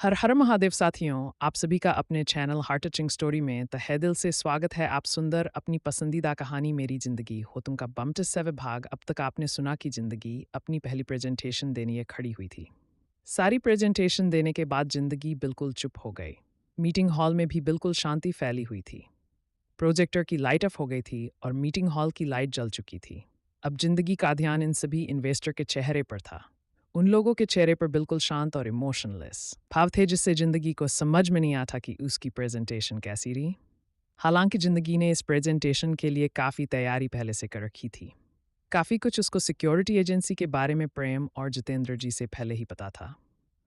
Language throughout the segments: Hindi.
हर हर महादेव साथियों, आप सभी का अपने चैनल हार्ट टचिंग स्टोरी में तहे दिल से स्वागत है। आप सुंदर अपनी पसंदीदा कहानी मेरी ज़िंदगी हो तुमका बम्टस सेवे भाग। अब तक आपने सुना कि ज़िंदगी अपनी पहली प्रेजेंटेशन देने ये खड़ी हुई थी। सारी प्रेजेंटेशन देने के बाद ज़िंदगी बिल्कुल चुप हो गई। मीटिंग हॉल में भी बिल्कुल शांति फैली हुई थी। प्रोजेक्टर की लाइट ऑफ हो गई थी और मीटिंग हॉल की लाइट जल चुकी थी। अब ज़िंदगी का ध्यान इन सभी इन्वेस्टर के चेहरे पर था। उन लोगों के चेहरे पर बिल्कुल शांत और इमोशनलेस भाव थे, जिससे जिंदगी को समझ में नहीं आता कि उसकी प्रेजेंटेशन कैसी रही। हालांकि जिंदगी ने इस प्रेजेंटेशन के लिए काफ़ी तैयारी पहले से कर रखी थी। काफ़ी कुछ उसको सिक्योरिटी एजेंसी के बारे में प्रेम और जितेंद्र जी से पहले ही पता था।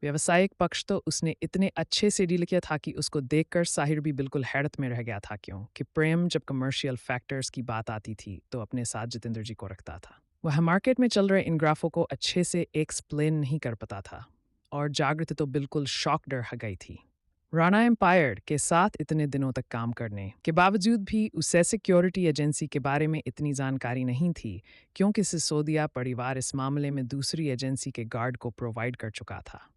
व्यावसायिक पक्ष तो उसने इतने अच्छे से डील किया था कि उसको देखकर साहिर भी बिल्कुल हैरत में रह गया था, क्यों कि प्रेम जब कमर्शियल फैक्टर्स की बात आती थी तो अपने साथ जितेंद्र जी को रखता था। वह मार्केट में चल रहे इन ग्राफों को अच्छे से एक्सप्लेन नहीं कर पाता था और जागृति तो बिल्कुल शॉक डर गई थी। राणा एम्पायर के साथ इतने दिनों तक काम करने के बावजूद भी उसे सिक्योरिटी एजेंसी के बारे में इतनी जानकारी नहीं थी, क्योंकि सिसोदिया परिवार इस मामले में दूसरी एजेंसी के गार्ड को प्रोवाइड कर चुका था।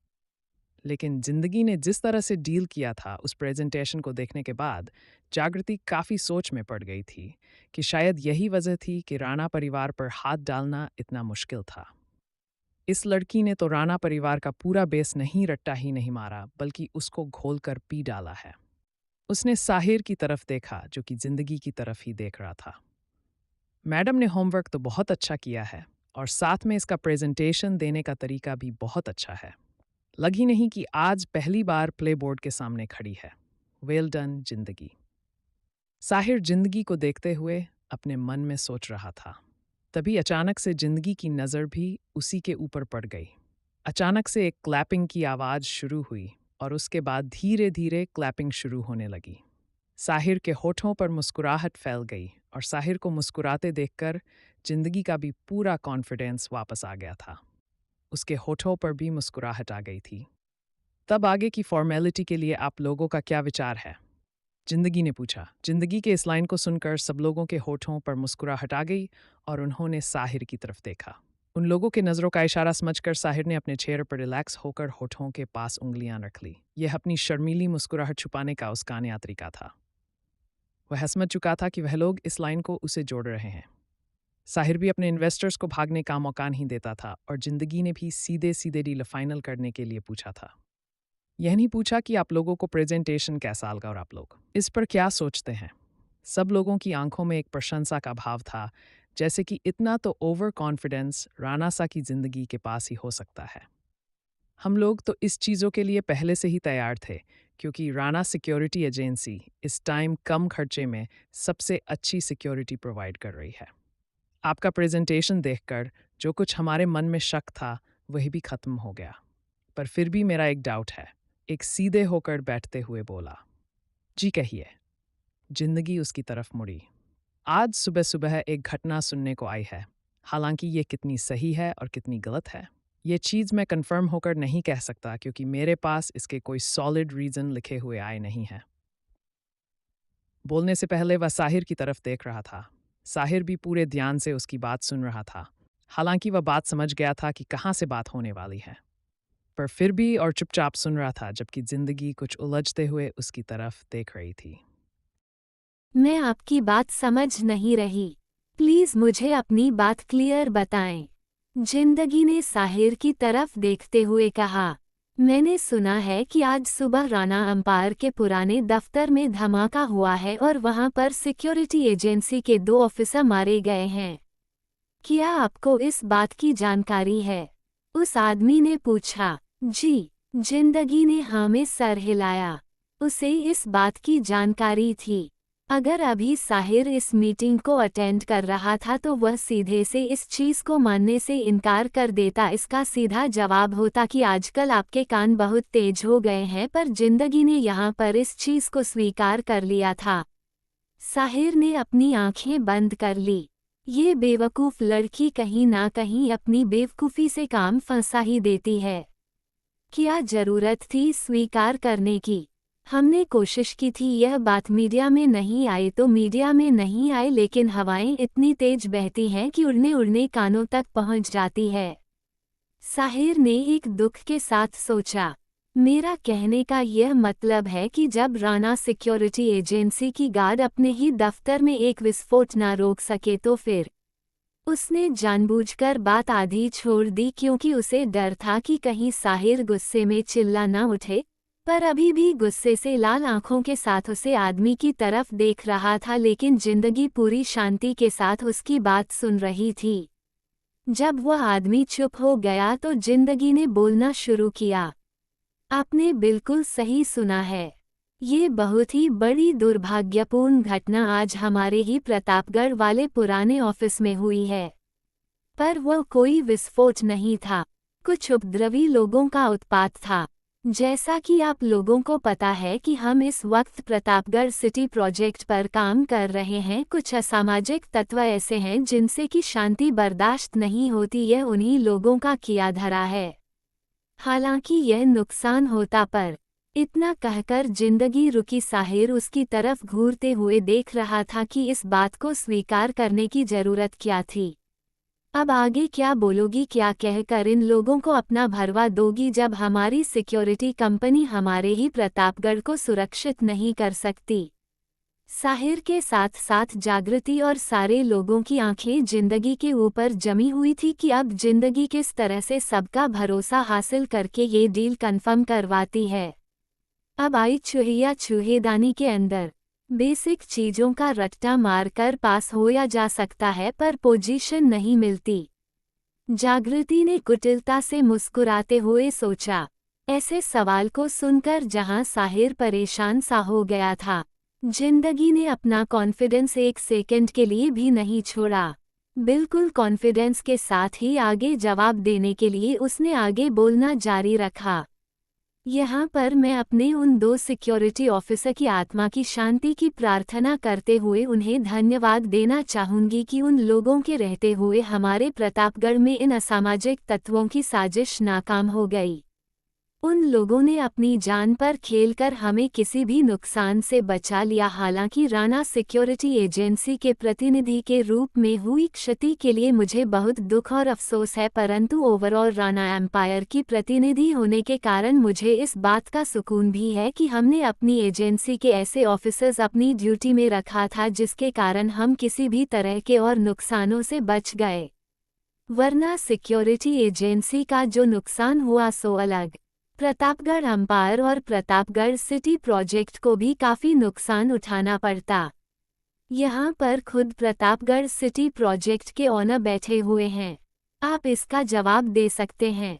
लेकिन जिंदगी ने जिस तरह से डील किया था उस प्रेजेंटेशन को देखने के बाद जागृति काफ़ी सोच में पड़ गई थी कि शायद यही वजह थी कि राणा परिवार पर हाथ डालना इतना मुश्किल था। इस लड़की ने तो राणा परिवार का पूरा बेस नहीं रट्टा ही नहीं मारा, बल्कि उसको घोलकर पी डाला है। उसने साहिर की तरफ देखा, जो कि जिंदगी की तरफ ही देख रहा था। मैडम ने होमवर्क तो बहुत अच्छा किया है और साथ में इसका प्रेजेंटेशन देने का तरीका भी बहुत अच्छा है। लगी नहीं कि आज पहली बार प्ले बोर्ड के सामने खड़ी है। वेल डन जिंदगी। साहिर जिंदगी को देखते हुए अपने मन में सोच रहा था। तभी अचानक से जिंदगी की नज़र भी उसी के ऊपर पड़ गई। अचानक से एक क्लैपिंग की आवाज़ शुरू हुई और उसके बाद धीरे धीरे क्लैपिंग शुरू होने लगी। साहिर के होठों पर मुस्कुराहट फैल गई और साहिर को मुस्कुराते देखकर जिंदगी का भी पूरा कॉन्फिडेंस वापस आ गया था। उसके होठों पर भी मुस्कुराहट आ गई थी। तब आगे की फॉर्मेलिटी के लिए आप लोगों का क्या विचार है? जिंदगी ने पूछा। जिंदगी के इस लाइन को सुनकर सब लोगों के होठों पर मुस्कुराहट आ गई और उन्होंने साहिर की तरफ देखा। उन लोगों के नज़रों का इशारा समझकर साहिर ने अपने चेहरे पर रिलैक्स होकर होठों के पास उंगलियां रख ली। यह अपनी शर्मीली मुस्कुराहट छुपाने का उसका नया तरीका था। वह समझ चुका था कि वह लोग इस लाइन को उसे जोड़ रहे हैं। साहिर भी अपने इन्वेस्टर्स को भागने का मौका नहीं देता था और जिंदगी ने भी सीधे सीधे डील फाइनल करने के लिए पूछा था। यह नहीं पूछा कि आप लोगों को प्रेजेंटेशन कैसा लगा और आप लोग इस पर क्या सोचते हैं। सब लोगों की आंखों में एक प्रशंसा का भाव था, जैसे कि इतना तो ओवर कॉन्फिडेंस राणा सा की जिंदगी के पास ही हो सकता है। हम लोग तो इस चीज़ों के लिए पहले से ही तैयार थे, क्योंकि राणा सिक्योरिटी एजेंसी इस टाइम कम खर्चे में सबसे अच्छी सिक्योरिटी प्रोवाइड कर रही है। आपका प्रेजेंटेशन देखकर जो कुछ हमारे मन में शक था वही भी खत्म हो गया। पर फिर भी मेरा एक डाउट है। एक सीधे होकर बैठते हुए बोला। जी कहिए। जिंदगी उसकी तरफ मुड़ी। आज सुबह सुबह एक घटना सुनने को आई है। हालांकि ये कितनी सही है और कितनी गलत है, ये चीज़ मैं कंफर्म होकर नहीं कह सकता, क्योंकि मेरे पास इसके कोई सॉलिड रीज़न लिखे हुए आए नहीं हैं। बोलने से पहले वह साहिर की तरफ देख रहा था। साहिर भी पूरे ध्यान से उसकी बात सुन रहा था। हालांकि वह बात समझ गया था कि कहाँ से बात होने वाली है, पर फिर भी और चुपचाप सुन रहा था, जबकि जिंदगी कुछ उलझते हुए उसकी तरफ देख रही थी। मैं आपकी बात समझ नहीं रही। प्लीज मुझे अपनी बात क्लियर बताएं। जिंदगी ने साहिर की तरफ देखते हुए कहा। मैंने सुना है कि आज सुबह राणा अंपायर के पुराने दफ्तर में धमाका हुआ है और वहां पर सिक्योरिटी एजेंसी के 2 ऑफिसर मारे गए हैं। क्या आपको इस बात की जानकारी है? उस आदमी ने पूछा। जी। जिंदगी ने हाँ में सर हिलाया। उसे इस बात की जानकारी थी। अगर अभी साहिर इस मीटिंग को अटेंड कर रहा था तो वह सीधे से इस चीज़ को मानने से इनकार कर देता। इसका सीधा जवाब होता कि आजकल आपके कान बहुत तेज हो गए हैं, पर जिंदगी ने यहाँ पर इस चीज़ को स्वीकार कर लिया था। साहिर ने अपनी आंखें बंद कर ली। ये बेवकूफ़ लड़की कहीं ना कहीं अपनी बेवकूफ़ी से काम फंसा ही देती है। क्या ज़रूरत थी स्वीकार करने की? हमने कोशिश की थी, यह बात मीडिया में नहीं आई तो मीडिया में नहीं आई, लेकिन हवाएं इतनी तेज बहती हैं कि उड़ने उड़ने कानों तक पहुंच जाती है। साहिर ने एक दुख के साथ सोचा। मेरा कहने का यह मतलब है कि जब राणा सिक्योरिटी एजेंसी की गार्ड अपने ही दफ्तर में एक विस्फोट न रोक सके तो फिर उसने जानबूझकर बात आधी छोड़ दी क्योंकि उसे डर था कि कहीं साहिर गुस्से में चिल्ला न उठे, पर अभी भी गुस्से से लाल आंखों के साथ उसे आदमी की तरफ देख रहा था, लेकिन जिंदगी पूरी शांति के साथ उसकी बात सुन रही थी। जब वह आदमी चुप हो गया तो जिंदगी ने बोलना शुरू किया। आपने बिल्कुल सही सुना है। ये बहुत ही बड़ी दुर्भाग्यपूर्ण घटना आज हमारे ही प्रतापगढ़ वाले पुराने ऑफिस में हुई है। पर वह कोई विस्फोट नहीं था, कुछ उपद्रवी लोगों का उत्पात था। जैसा कि आप लोगों को पता है कि हम इस वक्त प्रतापगढ़ सिटी प्रोजेक्ट पर काम कर रहे हैं। कुछ असामाजिक तत्व ऐसे हैं जिनसे कि शांति बर्दाश्त नहीं होती, यह उन्हीं लोगों का किया धरा है। हालांकि यह नुकसान होता, पर इतना कहकर जिंदगी रुकी। साहिर उसकी तरफ घूरते हुए देख रहा था कि इस बात को स्वीकार करने की जरूरत क्या थी। अब आगे क्या बोलोगी, क्या कहकर इन लोगों को अपना भरवा दोगी जब हमारी सिक्योरिटी कंपनी हमारे ही प्रतापगढ़ को सुरक्षित नहीं कर सकती। साहिर के साथ साथ जागृति और सारे लोगों की आंखें जिंदगी के ऊपर जमी हुई थी कि अब जिंदगी किस तरह से सबका भरोसा हासिल करके ये डील कंफर्म करवाती है। अब आई चूहिया चूहेदानी के अंदर। बेसिक चीजों का रट्टा मारकर पास होया जा सकता है, पर पोजीशन नहीं मिलती। जागृति ने कुटिलता से मुस्कुराते हुए सोचा। ऐसे सवाल को सुनकर जहां साहिर परेशान सा हो गया था, जिंदगी ने अपना कॉन्फिडेंस एक सेकंड के लिए भी नहीं छोड़ा। बिल्कुल कॉन्फिडेंस के साथ ही आगे जवाब देने के लिए उसने आगे बोलना जारी रखा। यहाँ पर मैं अपने उन 2 सिक्योरिटी ऑफिसर की आत्मा की शांति की प्रार्थना करते हुए उन्हें धन्यवाद देना चाहूंगी कि उन लोगों के रहते हुए हमारे प्रतापगढ़ में इन असामाजिक तत्वों की साजिश नाकाम हो गई। उन लोगों ने अपनी जान पर खेलकर हमें किसी भी नुकसान से बचा लिया। हालांकि राणा सिक्योरिटी एजेंसी के प्रतिनिधि के रूप में हुई क्षति के लिए मुझे बहुत दुख और अफसोस है, परंतु ओवरऑल राणा एम्पायर की प्रतिनिधि होने के कारण मुझे इस बात का सुकून भी है कि हमने अपनी एजेंसी के ऐसे ऑफिसर्स अपनी ड्यूटी में रखा था जिसके कारण हम किसी भी तरह के और नुकसानों से बच गए, वरना सिक्योरिटी एजेंसी का जो नुकसान हुआ सो अलग। प्रतापगढ़ अंपायर और प्रतापगढ़ सिटी प्रोजेक्ट को भी काफ़ी नुकसान उठाना पड़ता। यहाँ पर खुद प्रतापगढ़ सिटी प्रोजेक्ट के ओनर बैठे हुए हैं। आप इसका जवाब दे सकते हैं,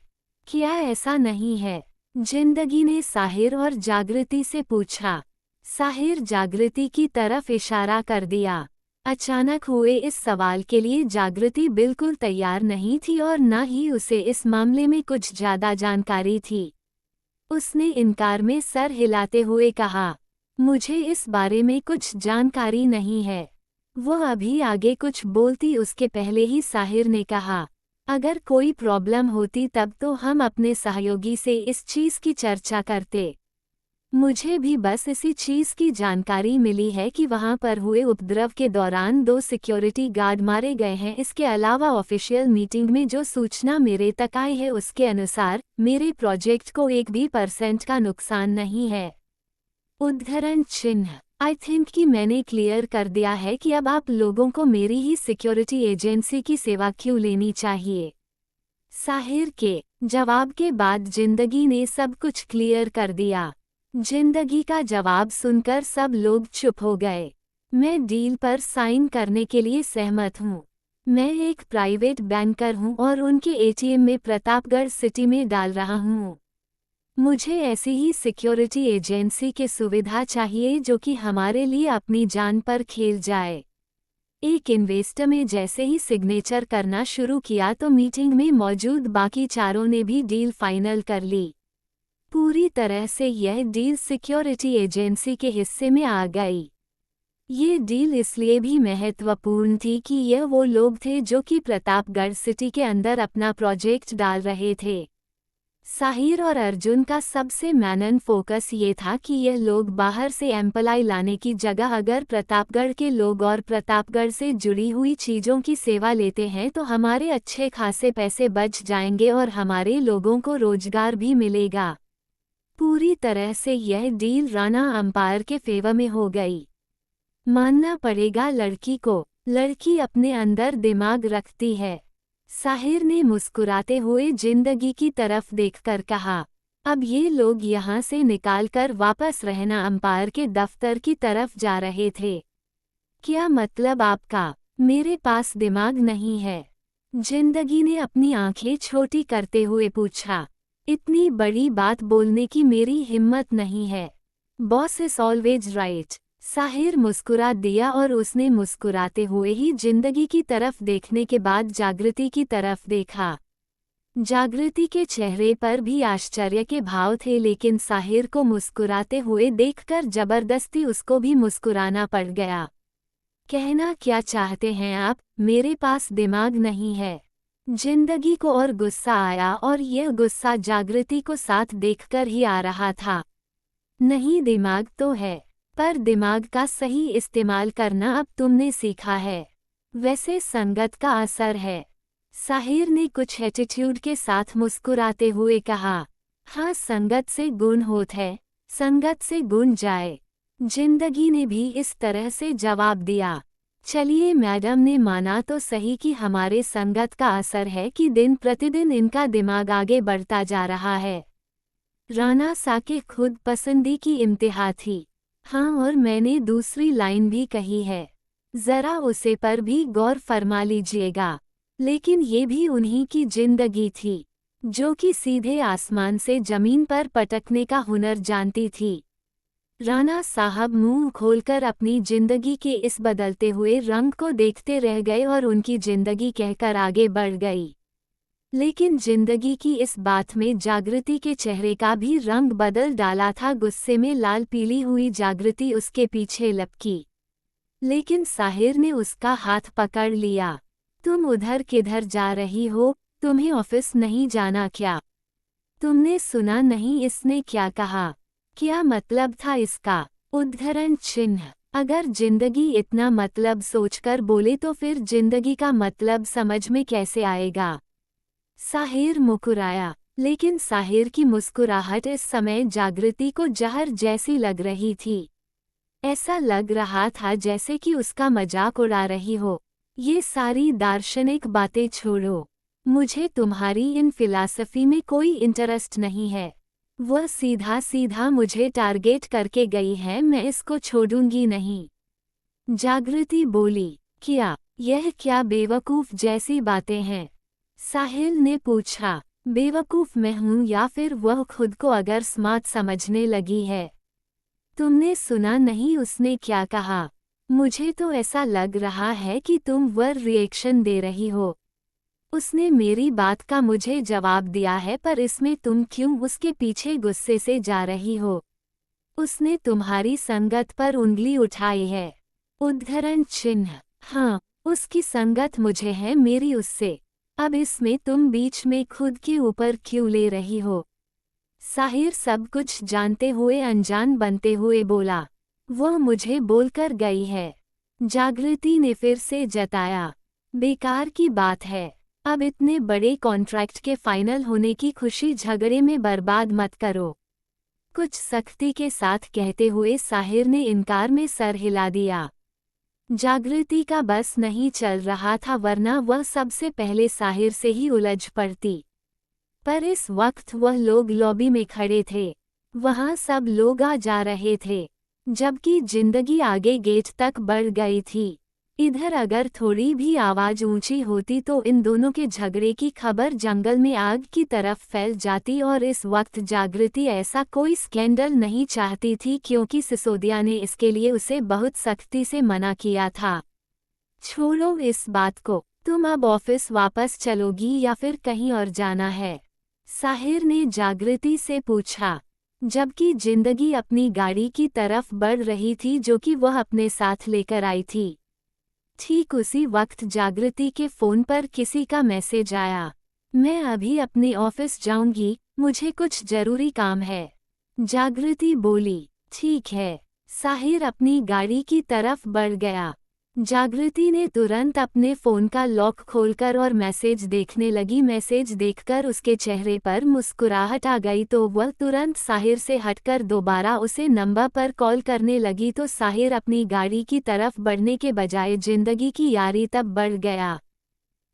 क्या ऐसा नहीं है? जिंदगी ने साहिर और जागृति से पूछा। साहिर जागृति की तरफ इशारा कर दिया। अचानक हुए इस सवाल के लिए जागृति बिल्कुल तैयार नहीं थी और न ही उसे इस मामले में कुछ ज़्यादा जानकारी थी। उसने इनकार में सर हिलाते हुए कहा, मुझे इस बारे में कुछ जानकारी नहीं है। वह अभी आगे कुछ बोलती उसके पहले ही साहिर ने कहा, अगर कोई प्रॉब्लम होती तब तो हम अपने सहयोगी से इस चीज़ की चर्चा करते। मुझे भी बस इसी चीज़ की जानकारी मिली है कि वहां पर हुए उपद्रव के दौरान 2 सिक्योरिटी गार्ड मारे गए हैं। इसके अलावा ऑफिशियल मीटिंग में जो सूचना मेरे तक आई है उसके अनुसार मेरे प्रोजेक्ट को 1 भी % का नुकसान नहीं है। उद्धरण चिन्ह। आई थिंक कि मैंने क्लियर कर दिया है कि अब आप लोगों को मेरी ही सिक्योरिटी एजेंसी की सेवा क्यों लेनी चाहिए। साहिर के जवाब के बाद जिंदगी ने सब कुछ क्लियर कर दिया। जिंदगी का जवाब सुनकर सब लोग चुप हो गए। मैं डील पर साइन करने के लिए सहमत हूँ। मैं एक प्राइवेट बैंकर हूँ और उनके एटीएम में प्रतापगढ़ सिटी में डाल रहा हूँ। मुझे ऐसी ही सिक्योरिटी एजेंसी की सुविधा चाहिए जो कि हमारे लिए अपनी जान पर खेल जाए। एक इन्वेस्टर में जैसे ही सिग्नेचर करना शुरू किया तो मीटिंग में मौजूद बाकी चारों ने भी डील फाइनल कर ली। पूरी तरह से यह डील सिक्योरिटी एजेंसी के हिस्से में आ गई। ये डील इसलिए भी महत्वपूर्ण थी कि यह वो लोग थे जो कि प्रतापगढ़ सिटी के अंदर अपना प्रोजेक्ट डाल रहे थे। साहिर और अर्जुन का सबसे मेन फोकस ये था कि यह लोग बाहर से एम्प्लॉय लाने की जगह अगर प्रतापगढ़ के लोग और प्रतापगढ़ से जुड़ी हुई चीज़ों की सेवा लेते हैं तो हमारे अच्छे खासे पैसे बच जाएंगे और हमारे लोगों को रोजगार भी मिलेगा। पूरी तरह से यह डील राणा अंपायर के फेवर में हो गई। मानना पड़ेगा लड़की को, लड़की अपने अंदर दिमाग रखती है। साहिर ने मुस्कुराते हुए जिंदगी की तरफ देखकर कहा। अब ये लोग यहाँ से निकालकर वापस रहना अंपायर के दफ्तर की तरफ जा रहे थे। क्या मतलब आपका? मेरे पास दिमाग नहीं है, जिंदगी ने अपनी आंखें छोटी करते हुए पूछा। इतनी बड़ी बात बोलने की मेरी हिम्मत नहीं है। Boss is always right. Sahir मुस्कुरा दिया और उसने मुस्कुराते हुए ही जिंदगी की तरफ देखने के बाद जागृति की तरफ देखा। जागृति के चेहरे पर भी आश्चर्य के भाव थे, लेकिन साहिर को मुस्कुराते हुए देखकर जबरदस्ती उसको भी मुस्कुराना पड़ गया। कहना क्या चाहते हैं आप? मेरे पास दिमाग नहीं है। जिंदगी को और गुस्सा आया और यह गुस्सा जागृति को साथ देखकर ही आ रहा था। नहीं, दिमाग तो है, पर दिमाग का सही इस्तेमाल करना अब तुमने सीखा है। वैसे संगत का असर है। साहिर ने कुछ एटीट्यूड के साथ मुस्कुराते हुए कहा। हाँ, संगत से गुण होत है, संगत से गुण जाए। जिंदगी ने भी इस तरह से जवाब दिया। चलिए, मैडम ने माना तो सही कि हमारे संगत का असर है कि दिन प्रतिदिन इनका दिमाग आगे बढ़ता जा रहा है। राणा साके खुद पसंदी की इम्तिहा थी। हाँ, और मैंने दूसरी लाइन भी कही है, जरा उसे पर भी गौर फरमा लीजिएगा। लेकिन ये भी उन्हीं की जिंदगी थी, जो कि सीधे आसमान से जमीन पर पटकने का हुनर जानती थी। राणा साहब मुंह खोलकर अपनी जिंदगी के इस बदलते हुए रंग को देखते रह गए और उनकी जिंदगी कहकर आगे बढ़ गई। लेकिन जिंदगी की इस बात में जागृति के चेहरे का भी रंग बदल डाला था। गुस्से में लाल पीली हुई जागृति उसके पीछे लपकी, लेकिन साहिर ने उसका हाथ पकड़ लिया। तुम उधर किधर जा रही हो? तुम्हें ऑफिस नहीं जाना क्या? तुमने सुना नहीं इसने क्या कहा? क्या मतलब था इसका? उद्धरण चिन्ह। अगर जिंदगी इतना मतलब सोचकर बोले तो फिर जिंदगी का मतलब समझ में कैसे आएगा? साहिर मुस्कुराया, लेकिन साहिर की मुस्कुराहट इस समय जागृति को जहर जैसी लग रही थी। ऐसा लग रहा था जैसे कि उसका मजाक उड़ा रही हो। ये सारी दार्शनिक बातें छोड़ो, मुझे तुम्हारी इन फिलॉसफी में कोई इंटरेस्ट नहीं है। वह सीधा सीधा मुझे टारगेट करके गई है, मैं इसको छोड़ूंगी नहीं। जागृति बोली। क्या यह क्या बेवकूफ़ जैसी बातें हैं? साहिल ने पूछा। बेवकूफ़ मैं हूँ या फिर वह खुद को अगर स्मार्ट समझने लगी है? तुमने सुना नहीं उसने क्या कहा? मुझे तो ऐसा लग रहा है कि तुम वह रिएक्शन दे रही हो। उसने मेरी बात का मुझे जवाब दिया है, पर इसमें तुम क्यों उसके पीछे गुस्से से जा रही हो? उसने तुम्हारी संगत पर उंगली उठाई है। उद्धरण चिन्ह। हाँ, उसकी संगत मुझे है, मेरी उससे। अब इसमें तुम बीच में खुद के ऊपर क्यों ले रही हो? साहिर सब कुछ जानते हुए अनजान बनते हुए बोला। वह मुझे बोलकर गई है। जागृति ने फिर से जताया। बेकार की बात है, अब इतने बड़े कॉन्ट्रैक्ट के फाइनल होने की खुशी झगड़े में बर्बाद मत करो। कुछ सख्ती के साथ कहते हुए साहिर ने इनकार में सर हिला दिया। जागृति का बस नहीं चल रहा था, वरना वह सबसे पहले साहिर से ही उलझ पड़ती। पर इस वक्त वह लोग लॉबी में खड़े थे। वहां सब लोग आ जा रहे थे, जबकि जिंदगी आगे गेट तक बढ़ गई थी। इधर अगर थोड़ी भी आवाज ऊंची होती तो इन दोनों के झगड़े की खबर जंगल में आग की तरफ फैल जाती, और इस वक्त जागृति ऐसा कोई स्कैंडल नहीं चाहती थी, क्योंकि सिसोदिया ने इसके लिए उसे बहुत सख्ती से मना किया था। छोड़ो इस बात को, तुम अब ऑफिस वापस चलोगी या फिर कहीं और जाना है? साहिर ने जागृति से पूछा, जबकि जिंदगी अपनी गाड़ी की तरफ बढ़ रही थी जो कि वह अपने साथ लेकर आई थी। ठीक उसी वक्त जागृति के फ़ोन पर किसी का मैसेज आया। मैं अभी अपने ऑफिस जाऊंगी, मुझे कुछ जरूरी काम है। जागृति बोली। ठीक है। साहिर अपनी गाड़ी की तरफ बढ़ गया। जागृति ने तुरंत अपने फोन का लॉक खोलकर और मैसेज देखने लगी। मैसेज देखकर उसके चेहरे पर मुस्कुराहट आ गई तो वह तुरंत साहिर से हटकर दोबारा उसे नंबर पर कॉल करने लगी तो साहिर अपनी गाड़ी की तरफ बढ़ने के बजाय जिंदगी की यारी तब बढ़ गया।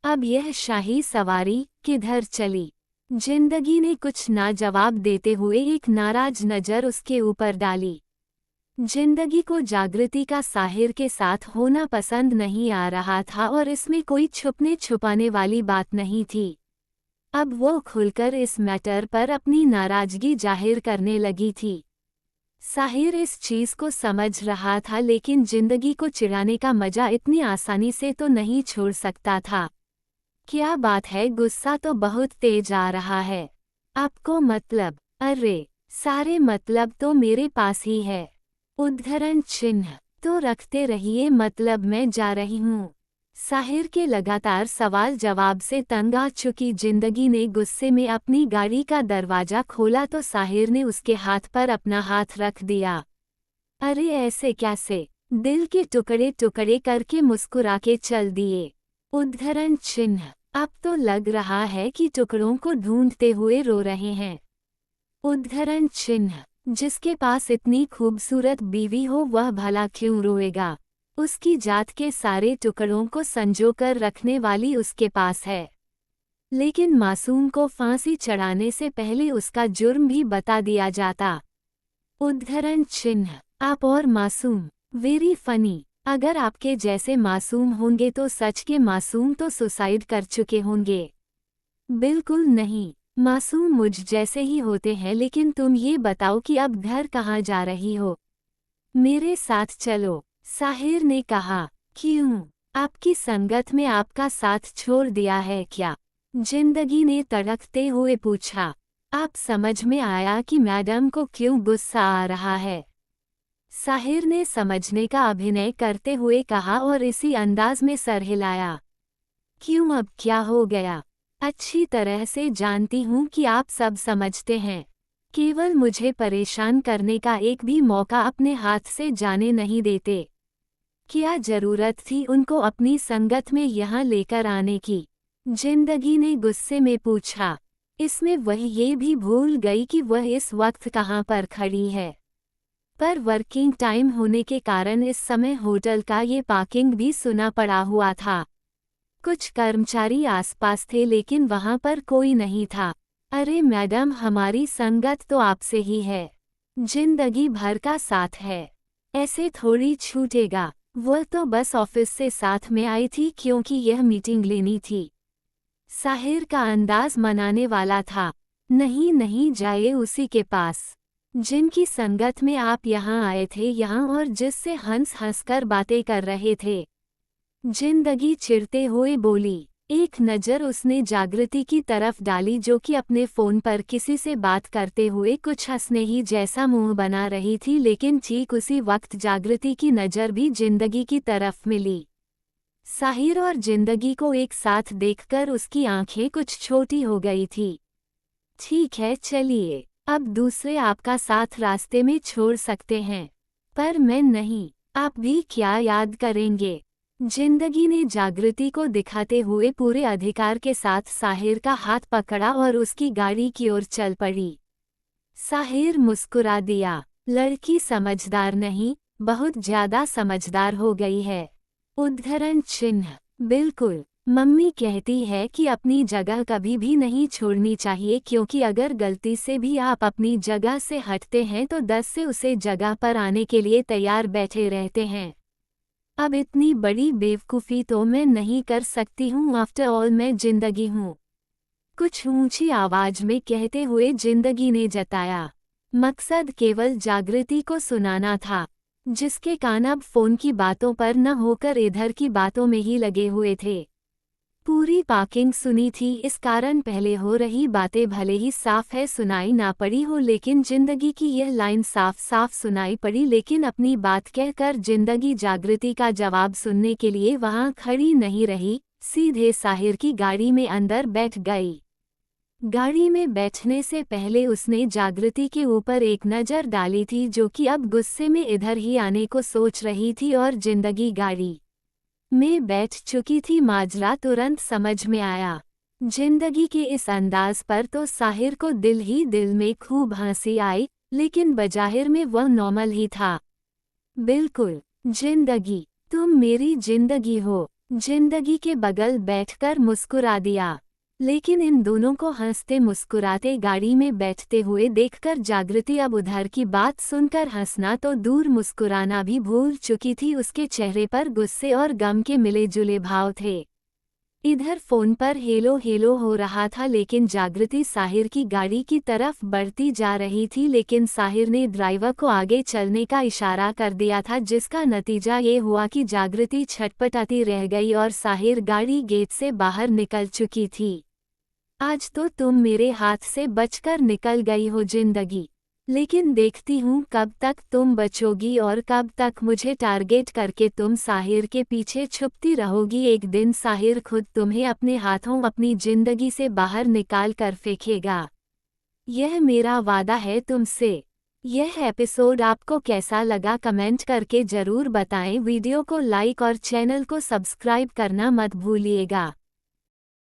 अब यह शाही सवारी किधर चली? जिंदगी ने कुछ ना जवाब देते हुए एक नाराज नज़र उसके ऊपर डाली। जिंदगी को जागृति का साहिर के साथ होना पसंद नहीं आ रहा था और इसमें कोई छुपने छुपाने वाली बात नहीं थी। अब वो खुलकर इस मैटर पर अपनी नाराजगी जाहिर करने लगी थी। साहिर इस चीज को समझ रहा था लेकिन जिंदगी को चिढ़ाने का मजा इतनी आसानी से तो नहीं छोड़ सकता था। क्या बात है, गुस्सा तो बहुत तेज आ रहा है। आपको मतलब? अरे सारे मतलब तो मेरे पास ही है। उद्धरण चिन्ह तो रखते रहिए, मतलब मैं जा रही हूँ। साहिर के लगातार सवाल जवाब से तंग आ चुकी जिंदगी ने गुस्से में अपनी गाड़ी का दरवाजा खोला तो साहिर ने उसके हाथ पर अपना हाथ रख दिया। अरे ऐसे कैसे? दिल के टुकड़े टुकड़े करके मुस्कुरा के चल दिए। उद्धरण चिन्ह अब तो लग रहा है कि टुकड़ों को ढूंढते हुए रो रहे हैं। उद्धरण चिन्ह जिसके पास इतनी खूबसूरत बीवी हो वह भला क्यों रोएगा? उसकी जात के सारे टुकड़ों को संजोकर रखने वाली उसके पास है। लेकिन मासूम को फांसी चढ़ाने से पहले उसका जुर्म भी बता दिया जाता। उद्धरण चिन्ह आप और मासूम, वेरी फनी। अगर आपके जैसे मासूम होंगे तो सच के मासूम तो सुसाइड कर चुके होंगे। बिल्कुल नहीं, मासूम मुझ जैसे ही होते हैं। लेकिन तुम ये बताओ कि अब घर कहाँ जा रही हो? मेरे साथ चलो, साहिर ने कहा। क्यों? आपकी संगत में आपका साथ छोड़ दिया है क्या? जिंदगी ने तड़कते हुए पूछा। आप समझ में आया कि मैडम को क्यों गुस्सा आ रहा है? साहिर ने समझने का अभिनय करते हुए कहा और इसी अंदाज में सर हिलाया। क्यों, अब क्या हो गया? अच्छी तरह से जानती हूँ कि आप सब समझते हैं। केवल मुझे परेशान करने का एक भी मौका अपने हाथ से जाने नहीं देते। क्या जरूरत थी उनको अपनी संगत में यहाँ लेकर आने की? जिंदगी ने गुस्से में पूछा। इसमें वह ये भी भूल गई कि वह इस वक्त कहाँ पर खड़ी है। पर वर्किंग टाइम होने के कारण इस समय होटल का ये पार्किंग भी सुना पड़ा हुआ था। कुछ कर्मचारी आसपास थे लेकिन वहां पर कोई नहीं था। अरे मैडम, हमारी संगत तो आपसे ही है, जिंदगी भर का साथ है, ऐसे थोड़ी छूटेगा। वह तो बस ऑफिस से साथ में आई थी क्योंकि यह मीटिंग लेनी थी। साहिर का अंदाज मनाने वाला था। नहीं नहीं, जाइए उसी के पास जिनकी संगत में आप यहाँ आए थे यहाँ, और जिससे हंस हंसकर बातें कर रहे थे। जिंदगी चिढ़ते हुए बोली। एक नज़र उसने जागृति की तरफ डाली जो कि अपने फोन पर किसी से बात करते हुए कुछ हंसने ही जैसा मुंह बना रही थी। लेकिन ठीक उसी वक्त जागृति की नज़र भी जिंदगी की तरफ मिली। साहिर और जिंदगी को एक साथ देखकर उसकी आंखें कुछ छोटी हो गई थी। ठीक है, चलिए, अब दूसरे आपका साथ रास्ते में छोड़ सकते हैं, पर मैं नहीं। आप भी क्या याद करेंगे? जिंदगी ने जागृति को दिखाते हुए पूरे अधिकार के साथ साहिर का हाथ पकड़ा और उसकी गाड़ी की ओर चल पड़ी। साहिर मुस्कुरा दिया। लड़की समझदार नहीं, बहुत ज्यादा समझदार हो गई है। उद्धरण चिन्ह बिल्कुल। मम्मी कहती है कि अपनी जगह कभी भी नहीं छोड़नी चाहिए क्योंकि अगर गलती से भी आप अपनी जगह से हटते हैं तो 10 से उसे जगह पर आने के लिए तैयार बैठे रहते हैं। अब इतनी बड़ी बेवकूफ़ी तो मैं नहीं कर सकती हूँ, आफ्टर ऑल मैं जिंदगी हूँ, कुछ ऊंची आवाज में कहते हुए जिंदगी ने जताया। मकसद केवल जागृति को सुनाना था, जिसके कान अब फोन की बातों पर न होकर इधर की बातों में ही लगे हुए थे। पूरी पार्किंग सुनी थी, इस कारण पहले हो रही बातें भले ही साफ है सुनाई ना पड़ी हो, लेकिन जिंदगी की यह लाइन साफ साफ सुनाई पड़ी। लेकिन अपनी बात कहकर जिंदगी जागृति का जवाब सुनने के लिए वहां खड़ी नहीं रही, सीधे साहिर की गाड़ी में अंदर बैठ गई। गाड़ी में बैठने से पहले उसने जागृति के ऊपर एक नज़र डाली थी जो कि अब गुस्से में इधर ही आने को सोच रही थी, और जिंदगी गाड़ी मैं बैठ चुकी थी। माजरा तुरंत समझ में आया। जिंदगी के इस अंदाज पर तो साहिर को दिल ही दिल में खूब हंसी आई, लेकिन बजाहिर में वह नॉर्मल ही था। बिल्कुल, जिंदगी, तुम मेरी जिंदगी हो। जिंदगी के बगल बैठकर मुस्कुरा दिया। लेकिन इन दोनों को हंसते मुस्कुराते गाड़ी में बैठते हुए देखकर जागृति अब उधर की बात सुनकर हंसना तो दूर मुस्कुराना भी भूल चुकी थी। उसके चेहरे पर गुस्से और गम के मिले जुले भाव थे। इधर फोन पर हेलो हेलो हो रहा था, लेकिन जागृति साहिर की गाड़ी की तरफ बढ़ती जा रही थी। लेकिन साहिर ने ड्राइवर को आगे चलने का इशारा कर दिया था, जिसका नतीजा ये हुआ कि जागृति छटपटाती रह गई और साहिर गाड़ी गेट से बाहर निकल चुकी थी। आज तो तुम मेरे हाथ से बचकर निकल गई हो जिंदगी, लेकिन देखती हूँ कब तक तुम बचोगी और कब तक मुझे टारगेट करके तुम साहिर के पीछे छुपती रहोगी। एक दिन साहिर खुद तुम्हें अपने हाथों अपनी जिंदगी से बाहर निकाल कर फेंकेगा। यह मेरा वादा है तुमसे। यह एपिसोड आपको कैसा लगा कमेंट करके जरूर बताएं। वीडियो को लाइक और चैनल को सब्सक्राइब करना मत भूलिएगा।